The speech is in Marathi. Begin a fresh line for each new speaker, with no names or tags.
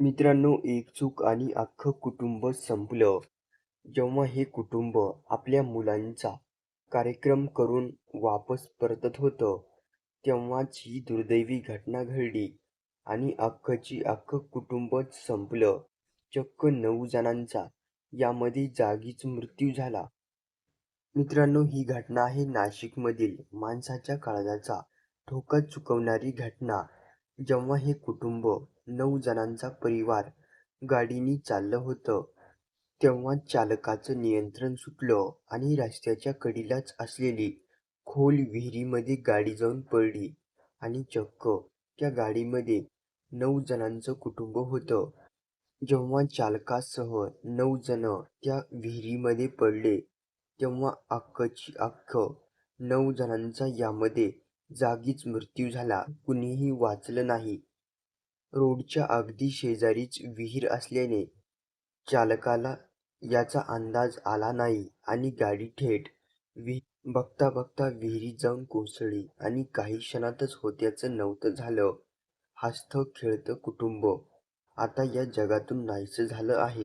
मित्रांनो, एक चूक आणि अख्खं कुटुंब संपलं. जेव्हा हे कुटुंब आपल्या मुलांचा कार्यक्रम करून वापस परतत होतं, तेव्हाच ही दुर्दैवी घटना घडली आणि अख्खची अख्खं कुटुंबच संपलं. चक्क 9 जणांचा यामध्ये जागीच मृत्यू झाला. मित्रांनो, ही घटना आहे नाशिकमधील माणसाच्या काळजाचा धोका चुकवणारी घटना. जेव्हा हे कुटुंब 9 जणांचा परिवार गाडीने चाललं होतं, तेव्हा चालकाचं नियंत्रण सुटलं आणि रस्त्याच्या कडेलाच असलेली खोल विहिरीमध्ये गाडी जाऊन पडली आणि चक्क त्या गाडीमध्ये 9 जणांचं कुटुंब होतं. जेव्हा चालकासह 9 जण त्या विहिरीमध्ये पडले, तेव्हा अख्खची अख्खं 9 जणांचा यामध्ये जागीच मृत्यू झाला. कुणीही वाचलं नाही. रोडच्या अगदी शेजारीच विहीर असल्याने चालकाला याचा अंदाज आला नाही आणि गाडी थेट बघता बघता विहिरीत जाऊन कोसळली आणि काही क्षणातच होत्याचं नव्हतं झालं. हसतं खेळतं कुटुंब आता या जगातून नाहीसं झालं आहे.